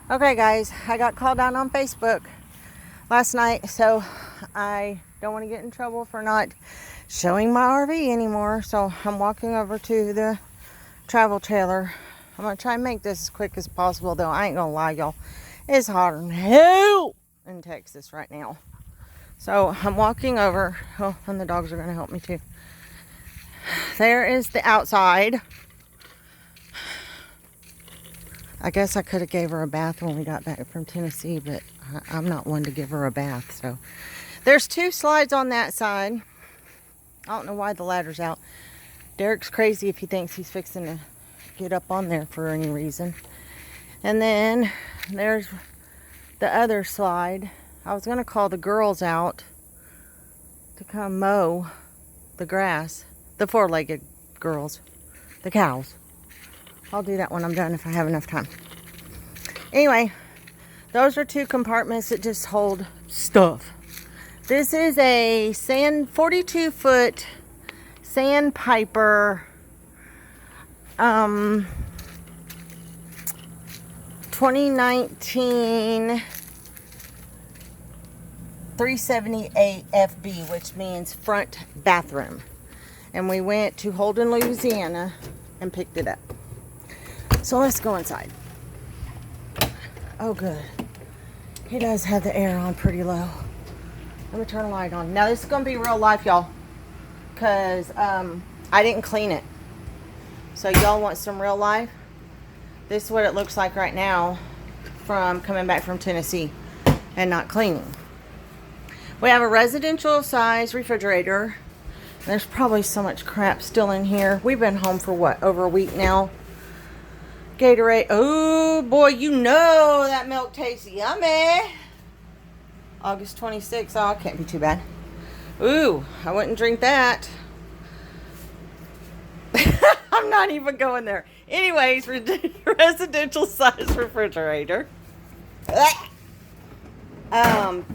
Okay guys, I got called out on Facebook last night, so I don't want to get in trouble for not showing my RV anymore. So I'm walking over to the travel trailer. I'm going to try and make this as quick as possible, though I ain't going to lie, y'all. It's hot as hell in Texas right now. So I'm walking over. Oh, and the dogs are going to help me too. There is the outside. I guess I could have gave her a bath when we got back from Tennessee, but I'm not one to give her a bath. So there's 2 slides on that side. I don't know why the ladder's out. Derek's crazy if he thinks he's fixing to get up on there for any reason. And then there's the other slide. I was going to call the girls out to come mow the grass. The 4-legged girls. The cows. I'll do that when I'm done if I have enough time. Anyway, those are 2 compartments that just hold stuff. This is a 42-foot Sandpiper 2019 378 FB, which means front bathroom. And we went to Holden, Louisiana and picked it up. So let's go inside. Oh, good. He does have the air on pretty low. Let me turn the light on. Now, this is going to be real life, y'all. Because I didn't clean it. So, y'all want some real life? This is what it looks like right now from coming back from Tennessee and not cleaning. We have a residential size refrigerator. There's probably so much crap still in here. We've been home for what? Over a week now. Gatorade. Oh boy, you know that milk tastes yummy. August 26th. Oh, it can't be too bad. Ooh, I wouldn't drink that. I'm not even going there. Anyways, residential size refrigerator.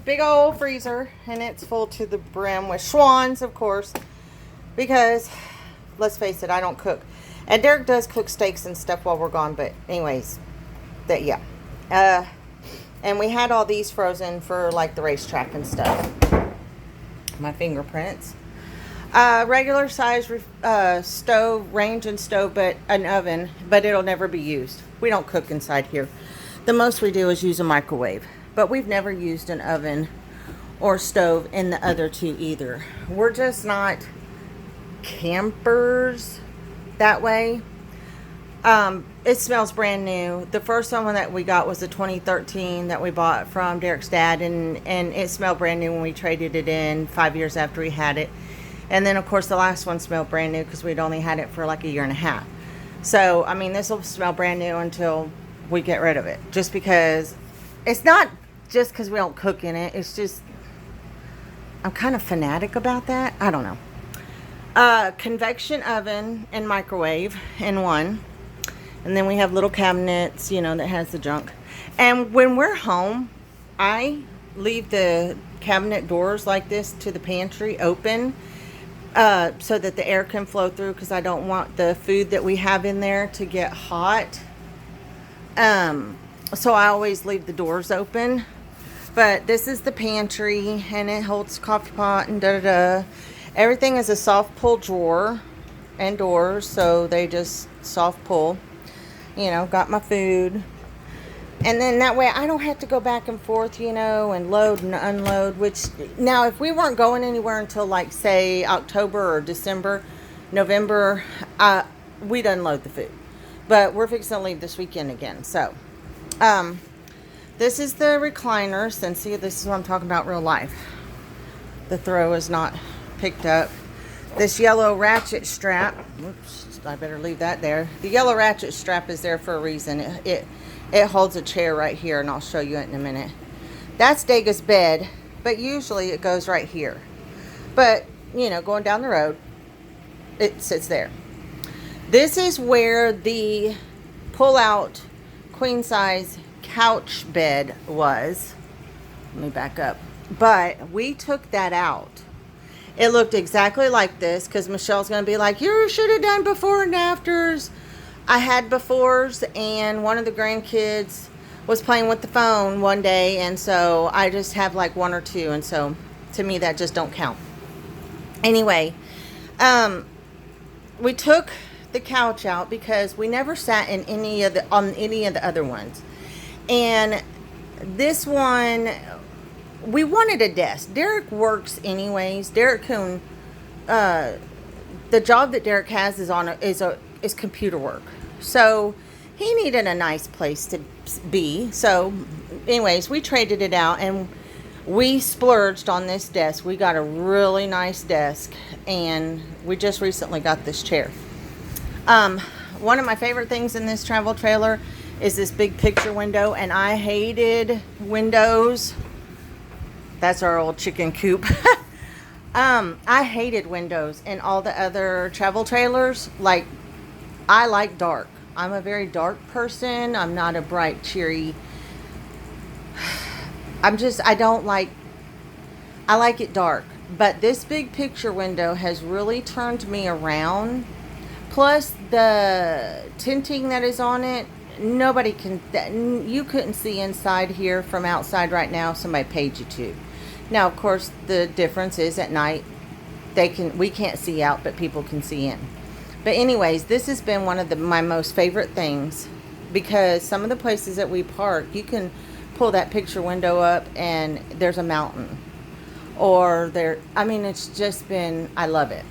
Big old freezer, and it's full to the brim with Schwans, of course, because let's face it, I don't cook. And Derek does cook steaks and stuff while we're gone, but anyways, yeah. And we had all these frozen for like the racetrack and stuff. My fingerprints. Regular size stove, range and stove, but an oven, but it'll never be used. We don't cook inside here. The most we do is use a microwave, but we've never used an oven or stove in the other 2 either. We're just not campers that way. It smells brand new. The first one that we got was a 2013 that we bought from Derek's dad, and it smelled brand new when we traded it in 5 years after we had it. And then of course the last one smelled brand new because we'd only had it for like a year and a half. So I mean, this will smell brand new until we get rid of it, just because it's not just because we don't cook in it. It's just I'm kind of fanatic about that. I don't know. Convection oven and microwave in one. And then we have little cabinets, you know, that has the junk. And when we're home, I leave the cabinet doors like this to the pantry open so that the air can flow through, because I don't want the food that we have in there to get hot. So I always leave the doors open. But this is the pantry, and it holds coffee pot and da-da-da. Everything is a soft pull drawer and doors, so they just soft pull. You know, got my food. And then that way I don't have to go back and forth, you know, and load and unload. Which, now if we weren't going anywhere until like, say, October or December, November, we'd unload the food. But we're fixing to leave this weekend again. So, this is the recliner. And see, this is what I'm talking about, real life. The throw is not picked up. This yellow ratchet strap, whoops, I better leave that there. The yellow ratchet strap is there for a reason. It holds a chair right here, and I'll show you it in a minute. That's Dega's bed, but usually it goes right here. But, you know, going down the road, it sits there. This is where the pull-out queen-size couch bed was. Let me back up. But we took that out. It looked exactly like this, because Michelle's going to be like, you should have done before and afters. I had befores, and one of the grandkids was playing with the phone one day, and so I just have like one or two, and so to me that just don't count. Anyway, we took the couch out because we never sat in on any of the other ones, and this one we wanted a desk. Derek works anyways. Derek can. The job that Derek has is computer work, so he needed a nice place to be. So, anyways, we traded it out and we splurged on this desk. We got a really nice desk, and we just recently got this chair. One of my favorite things in this travel trailer is this big picture window, and I hated windows. That's our old chicken coop. I hated windows in all the other travel trailers. Like, I like dark. I'm a very dark person. I'm not a bright, cheery. I like it dark. But this big picture window has really turned me around. Plus, the tinting that is on it, you couldn't see inside here from outside right now if somebody paid you to. Now, of course, the difference is at night, we can't see out, but people can see in. But anyways, this has been one of my most favorite things, because some of the places that we park, you can pull that picture window up and there's a mountain. It's just been, I love it.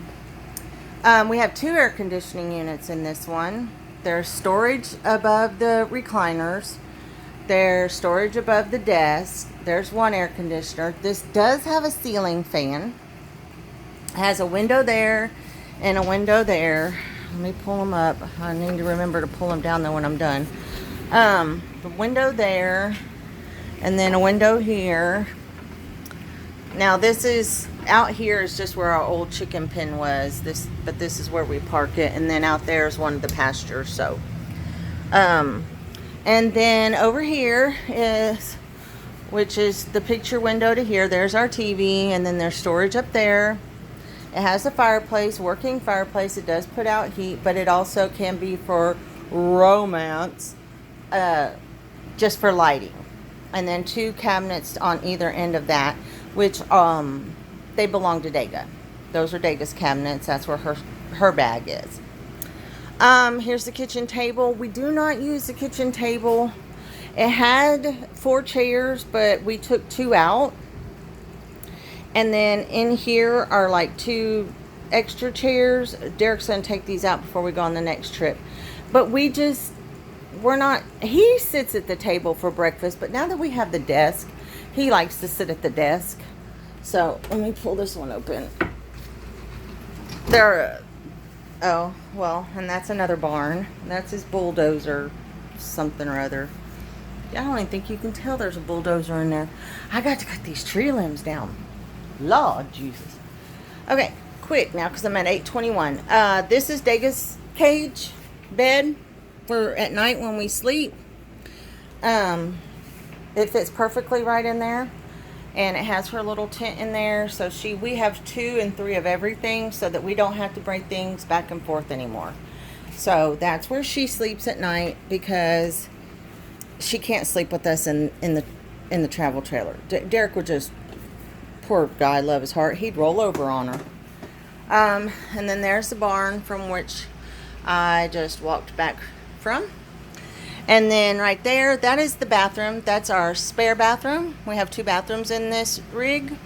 We have 2 air conditioning units in this one. There's storage above the recliners. There's storage above the desk. There's 1 air conditioner. This does have a ceiling fan. It has a window there and a window there. Let me pull them up. I need to remember to pull them down though when I'm done. The window there, and then a window here. Now this is out here is just where our old chicken pen was. But this is where we park it, and then out there is one of the pastures. So, and then over here which is the picture window to here. There's our TV, and then there's storage up there. It has a fireplace, working fireplace. It does put out heat, but it also can be for romance, just for lighting. And then 2 cabinets on either end of that, which they belong to Dega. Those are Dega's cabinets. That's where her bag is. Here's the kitchen table. We do not use the kitchen table. It had 4 chairs, but we took 2 out. And then in here are like 2 extra chairs. Derek's going to take these out before we go on the next trip. But he sits at the table for breakfast, but now that we have the desk, he likes to sit at the desk. So let me pull this one open. And that's another barn. That's his bulldozer, something or other. I don't even think you can tell there's a bulldozer in there. I got to cut these tree limbs down. Lord Jesus. Okay, quick now because I'm at 8:21. This is Dega's cage bed for at night when we sleep. It fits perfectly right in there, and it has her little tent in there. So we have 2 and 3 of everything, so that we don't have to bring things back and forth anymore. So that's where she sleeps at night, because she can't sleep with us in the travel trailer. Derek would just, poor guy, love his heart, he'd roll over on her. And then there's the barn from which I just walked back from. And then right there, that is the bathroom. That's our spare bathroom. We have 2 bathrooms in this rig.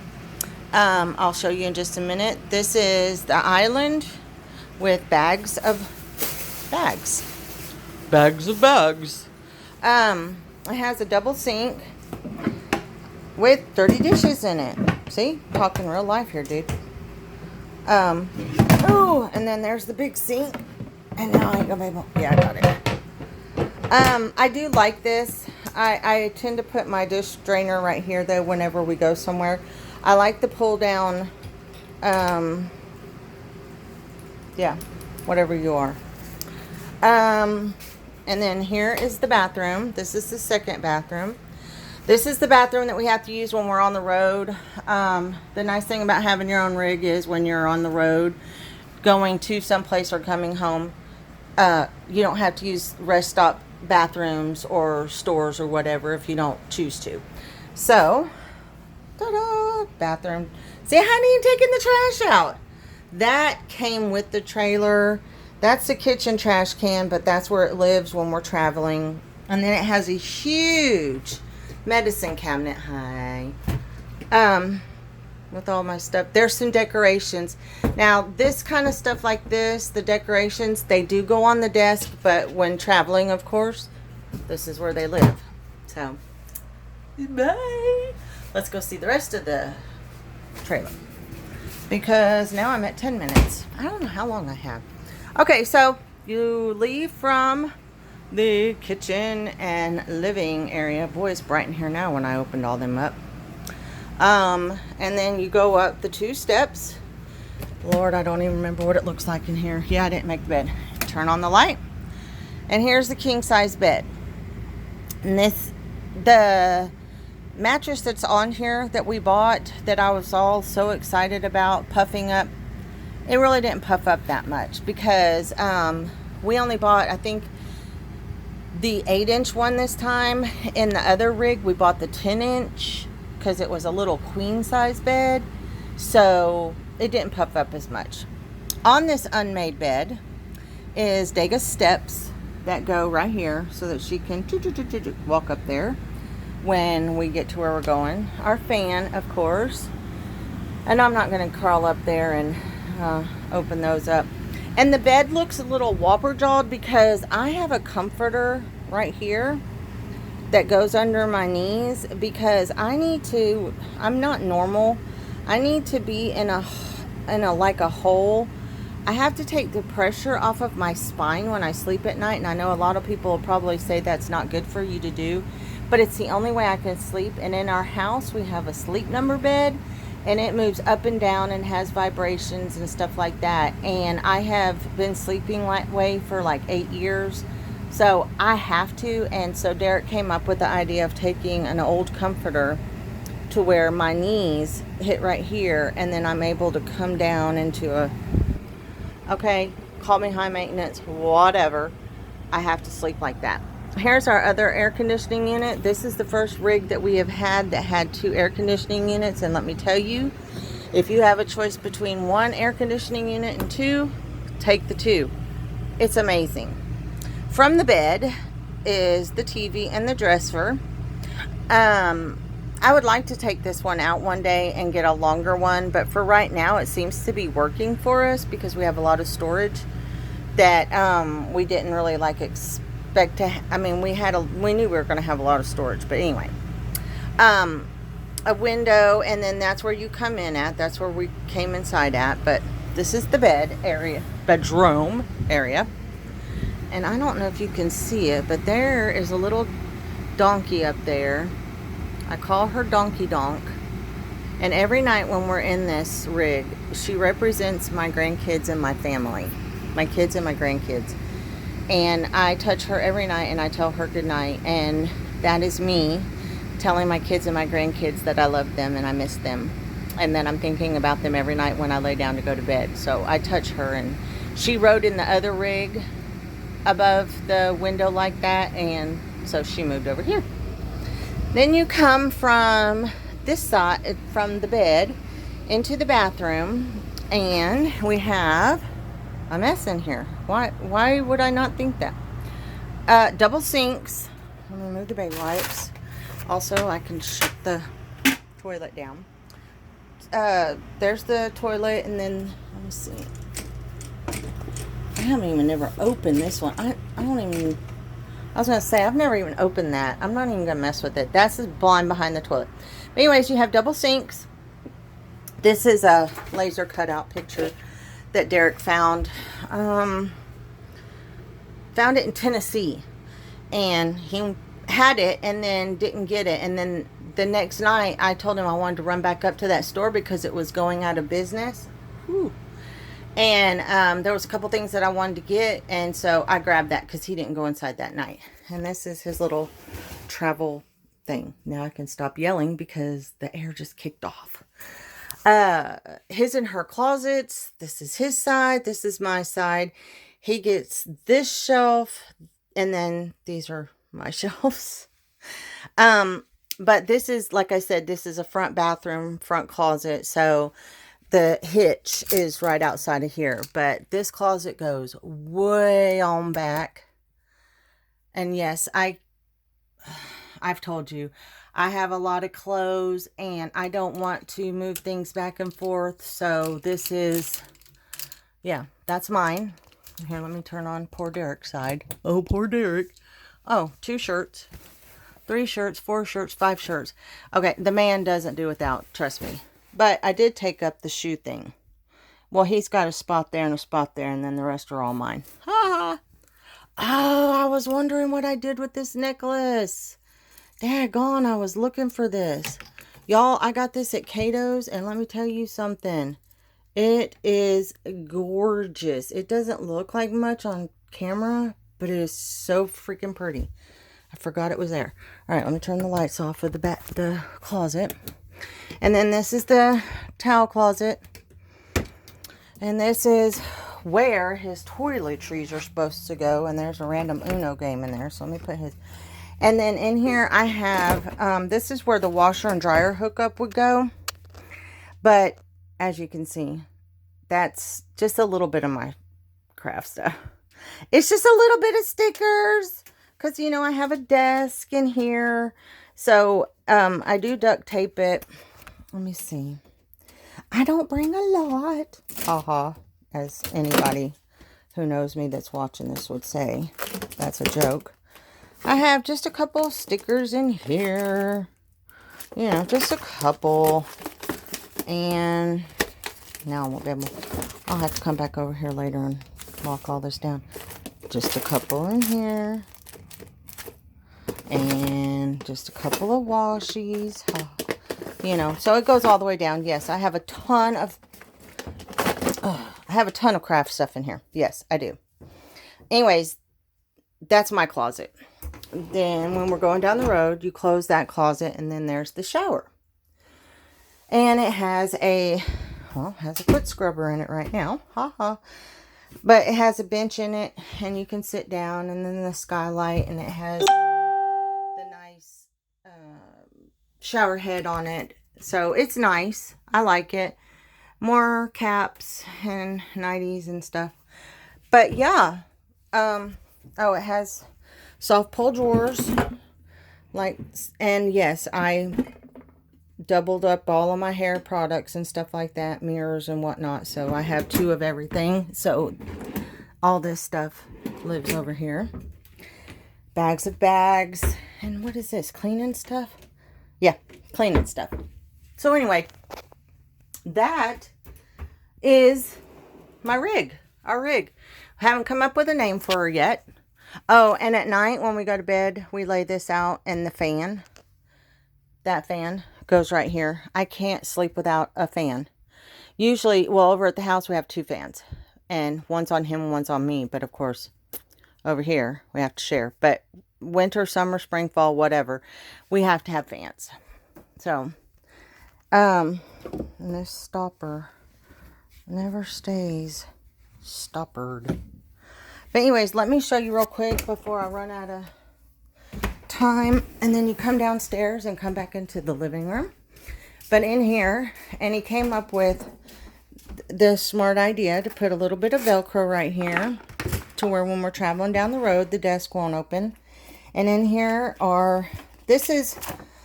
I'll show you in just a minute. This is the island with bags of bags. Bags of bags. It has a double sink with 30 dishes in it. See? Talking real life here, dude. And then there's the big sink. And now I ain't gonna be able... Yeah, I got it. I do like this. I tend to put my dish drainer right here, though, whenever we go somewhere. I like the pull down, whatever you are. And then here is the bathroom. This is the second bathroom. This is the bathroom that we have to use when we're on the road. The nice thing about having your own rig is when you're on the road, going to someplace or coming home, you don't have to use rest stop bathrooms or stores or whatever if you don't choose to. So, ta-da, bathroom. See, honey, taking the trash out. That came with the trailer. That's the kitchen trash can, but that's where it lives when we're traveling. And then it has a huge medicine cabinet. Hi. With all my stuff. There's some decorations. Now, this kind of stuff like this, the decorations, they do go on the desk, but when traveling, of course, this is where they live. So, bye. Let's go see the rest of the trailer. Because now I'm at 10 minutes. I don't know how long I have. Okay, so you leave from the kitchen and living area. Boy, it's bright in here now when I opened all them up. And then you go up the 2 steps. Lord, I don't even remember what it looks like in here. Yeah, I didn't make the bed. Turn on the light. And here's the king size bed. And the mattress that's on here that we bought, that I was all so excited about puffing up, it really didn't puff up that much because we only bought, I think, the 8-inch one this time. In the other rig, we bought the 10-inch because it was a little queen size bed, so it didn't puff up as much. On this unmade bed is Dega's steps that go right here so that she can walk up there when we get to where we're going. Our fan, of course, and I'm not going to crawl up there and open those up. And the bed looks a little whopper-jawed because I have a comforter right here that goes under my knees because I'm not normal. I need to be in a like a hole. I have to take the pressure off of my spine when I sleep at night, and I know a lot of people will probably say that's not good for you to do, but it's the only way I can sleep. And in our house, we have a sleep number bed, and it moves up and down and has vibrations and stuff like that. And I have been sleeping that way for like 8 years. So I have to. And so Derek came up with the idea of taking an old comforter to where my knees hit right here. And then I'm able to come down into a, okay, call me high maintenance, whatever. I have to sleep like that. Here's our other air conditioning unit. This is the first rig that we have had that had 2 air conditioning units. And let me tell you, if you have a choice between 1 air conditioning unit and 2, take the 2. It's amazing. From the bed is the TV and the dresser. I would like to take this one out one day and get a longer one, but for right now it seems to be working for us because we have a lot of storage that we didn't really like expect to. I mean, we knew we were going to have a lot of storage, but anyway, a window, and then that's where you come in at. That's where we came inside at. But this is the bedroom area. And I don't know if you can see it, but there is a little donkey up there. I call her Donkey Donk. And every night when we're in this rig, she represents my grandkids and my family. My kids and my grandkids. And I touch her every night and I tell her good night. And that is me telling my kids and my grandkids that I love them and I miss them. And then I'm thinking about them every night when I lay down to go to bed. So I touch her, and she rode in the other rig above the window like that, and so she moved over here. Then you come from this side, from the bed into the bathroom, and we have a mess in here. Why would I not think that? Double sinks. I'm gonna move the baby wipes. Also, I can shut the toilet down. There's the toilet, and then let me see. I haven't even never opened this one. I was going to say, I've never even opened that. I'm not even going to mess with it. That's the blind behind the toilet. But anyways, you have double sinks. This is a laser cutout picture that Derek found. Found it in Tennessee. And he had it and then didn't get it. And then the next night, I told him I wanted to run back up to that store because it was going out of business. Whew. And there was a couple things that I wanted to get, and so I grabbed that because he didn't go inside that night. And this is his little travel thing. Now I can stop yelling because the air just kicked off. His and her closets. This is his side. This is my side. He gets this shelf, And then these are my shelves. But this is, like I said, this is a front bathroom, front closet. So the hitch is right outside of here. But this closet goes way on back. And yes, I've told you, I have a lot of clothes and I don't want to move things back and forth. So this is, yeah, that's mine. Here, let me turn on poor Derek's side. Oh, poor Derek. Oh, 2 shirts, 3 shirts, 4 shirts, 5 shirts. Okay, the man doesn't do without, trust me. But I did take up the shoe thing. Well, he's got a spot there and a spot there, and then the rest are all mine. Ha ha. Oh, I was wondering what I did with this necklace. Daggone, I was looking for this. Y'all, I got this at Cato's, and let me tell you something. It is gorgeous. It doesn't look like much on camera, but it is so freaking pretty. I forgot it was there. All right, let me turn the lights off of the closet. And then this is the towel closet. And this is where his toiletries are supposed to go. And there's a random Uno game in there. So let me put his... And then in here I have... this is where the washer and dryer hookup would go. But... as you can see, that's just a little bit of my craft stuff. It's just a little bit of stickers. Because, you know, I have a desk in here. So, I do duct tape it. Let me see. I don't bring a lot. Haha. As anybody who knows me that's watching this would say. That's a joke. I have just a couple stickers in here. You know, just a couple. And now I won't be able, I'll have to come back over here later and lock all this down. Just a couple in here. And just a couple of washies. You know, so it goes all the way down. Yes, I have a ton of, craft stuff in here. Yes, I do. Anyways, that's my closet. Then when we're going down the road, you close that closet and then there's the shower. And it has a foot scrubber in it right now. But it has a bench in it and you can sit down, and then the skylight, and it has the nice shower head on it. So it's nice. I like it. More caps and nighties and stuff. But yeah. Oh, it has soft pull drawers. And yes, I doubled up all of my hair products and stuff like that, mirrors and whatnot. So I have 2 of everything. So all this stuff lives over here. Bags of bags. And what is this? Cleaning stuff? Yeah, cleaning stuff. So anyway, that is my rig. Our rig. Haven't come up with a name for her yet. Oh, and at night when we go to bed, we lay this out, and the fan, that fan goes right here. I can't sleep without a fan. Usually, well, over at the house, we have 2 fans. And one's on him and one's on me. But, of course, over here, we have to share. But winter, summer, spring, fall, whatever, we have to have fans. So, and this stopper never stays stoppered. But anyways, let me show you real quick before I run out of time. And then you come downstairs and come back into the living room. But in here, and he came up with the smart idea to put a little bit of Velcro right here, to where when we're traveling down the road, the desk won't open. And in here are, this is,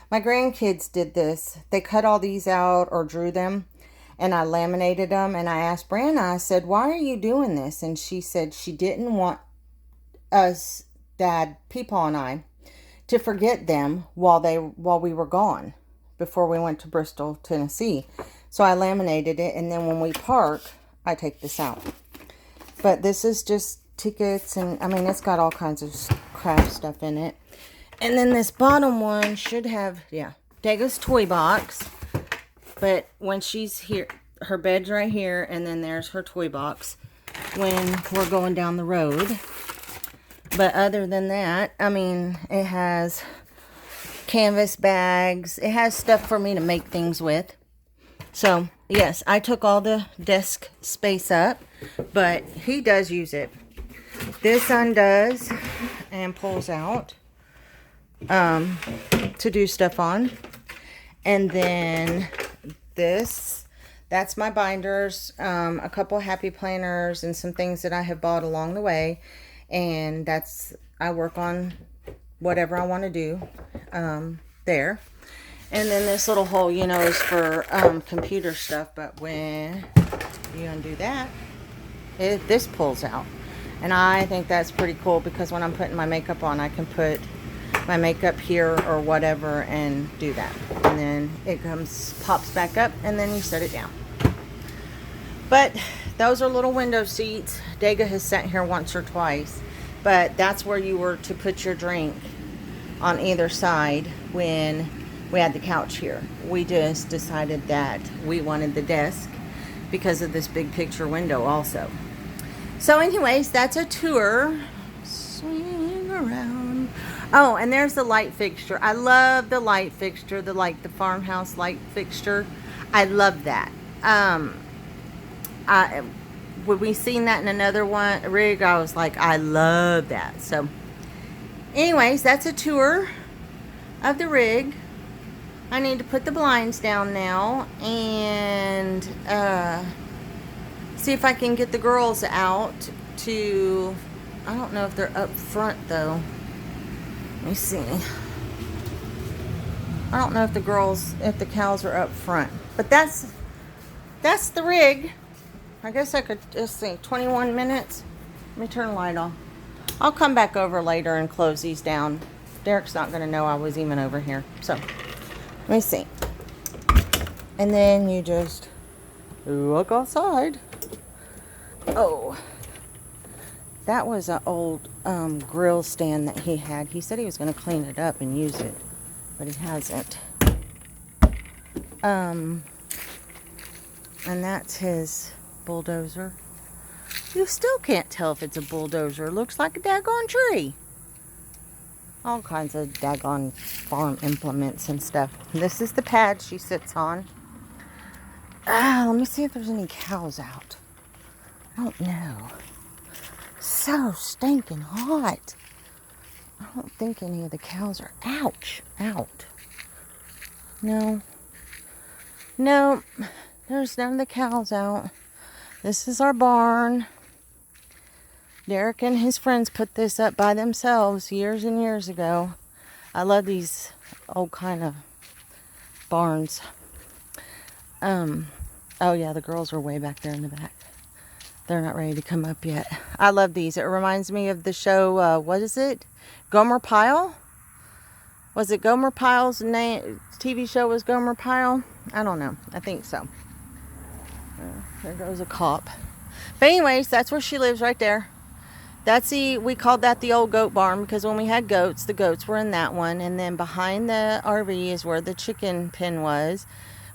my grandkids did this. They cut all these out or drew them, and I laminated them. And I asked Brianna, I said, why are you doing this? And she said she didn't want us, Dad, Peepaw and I, to forget them while we were gone, before we went to Bristol, Tennessee. So I laminated it, and then when we park, I take this out. But this is just tickets, and I mean, it's got all kinds of craft stuff in it. And then this bottom one should have, yeah, Dega's toy box. But when she's here, her bed's right here, and then there's her toy box when we're going down the road. But other than that, I mean, it has canvas bags. It has stuff for me to make things with. So, yes, I took all the desk space up, but he does use it. This undoes, and pulls out to do stuff on. And then that's my binders, a couple happy planners and some things that I have bought along the way. And I work on whatever I want to do there. And then this little hole, you know, is for computer stuff. But when you undo that, this pulls out. And I think that's pretty cool because when I'm putting my makeup on, I can put my makeup here or whatever and do that. And then it pops back up, and then you set it down. But those are little window seats. Daga has sat here once or twice. But that's where you were to put your drink on either side when we had the couch here. We just decided that we wanted the desk because of this big picture window also. So anyways, that's a tour. Swing around. Oh, and there's the light fixture. I love the light fixture, the farmhouse light fixture. I love that. When we seen that in another rig, I was like, I love that. So anyways, that's a tour of the rig. I need to put the blinds down now and see if I can get the girls out to, I don't know if they're up front though. Let me see. I don't know if the cows are up front, but that's the rig. I guess I could just see 21 minutes. Let me turn the light off. I'll come back over later and close these down. Derek's not going to know I was even over here. So, let me see. And then you just look outside. Oh, that was an old grill stand that he had. He said he was going to clean it up and use it, but he hasn't. And that's his bulldozer. You still can't tell if it's a bulldozer. It looks like a daggone tree. All kinds of daggone farm implements and stuff. This is the pad she sits on. Let me see if there's any cows out. I don't know. So stinking hot. I don't think any of the cows are out. No, there's none of the cows out. This is our barn. Derek and his friends put this up by themselves years and years ago. I love these old kind of barns. Oh yeah, the girls are way back there in the back. They're not ready to come up yet. I love these. It reminds me of the show, what is it? Gomer Pyle? Was it Gomer Pyle's name? TV show was Gomer Pyle? I don't know. I think so. There goes a cop. But anyways, that's where she lives right there. We called that the old goat barn because when we had goats, the goats were in that one. And then behind the RV is where the chicken pen was.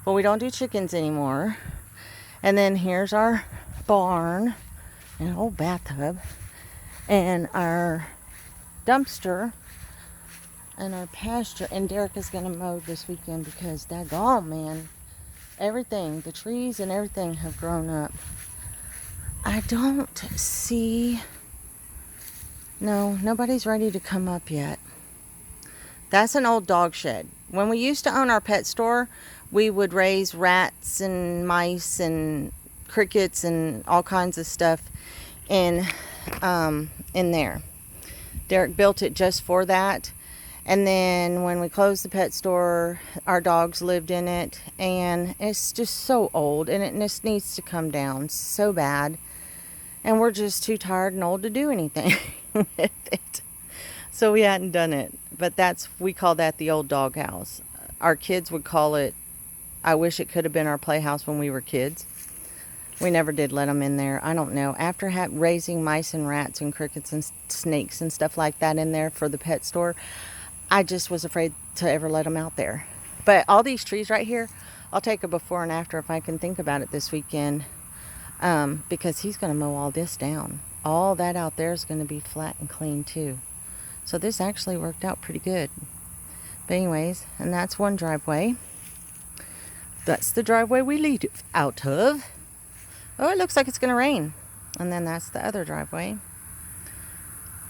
But we don't do chickens anymore. And then here's our barn and an old bathtub and our dumpster and our pasture. And Derek is going to mow this weekend because daggone, man, everything, the trees and everything have grown up. I don't see, no, nobody's ready to come up yet. That's an old dog shed. When we used to own our pet store, we would raise rats and mice and crickets and all kinds of stuff in there. Derek built it just for that. And then when we closed the pet store, our dogs lived in it. And it's just so old. And it just needs to come down so bad. And we're just too tired and old to do anything with it. So we hadn't done it. But we call that the old dog house. Our kids would call it, I wish it could have been our playhouse when we were kids. We never did let them in there. I don't know. After raising mice and rats and crickets and snakes and stuff like that in there for the pet store, I just was afraid to ever let them out there. But all these trees right here, I'll take a before and after if I can think about it this weekend. Because he's going to mow all this down. All that out there is going to be flat and clean too. So this actually worked out pretty good. But anyways, and that's one driveway. That's the driveway we lead out of. Oh, it looks like it's going to rain. And then that's the other driveway.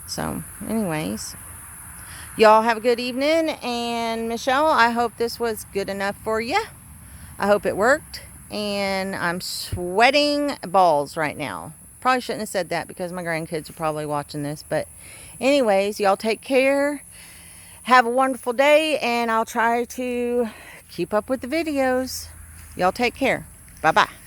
So, anyways, y'all have a good evening. And Michelle, I hope this was good enough for you. I hope it worked. And I'm sweating balls right now. Probably shouldn't have said that because my grandkids are probably watching this. But anyways, y'all take care. Have a wonderful day. And I'll try to keep up with the videos. Y'all take care. Bye-bye.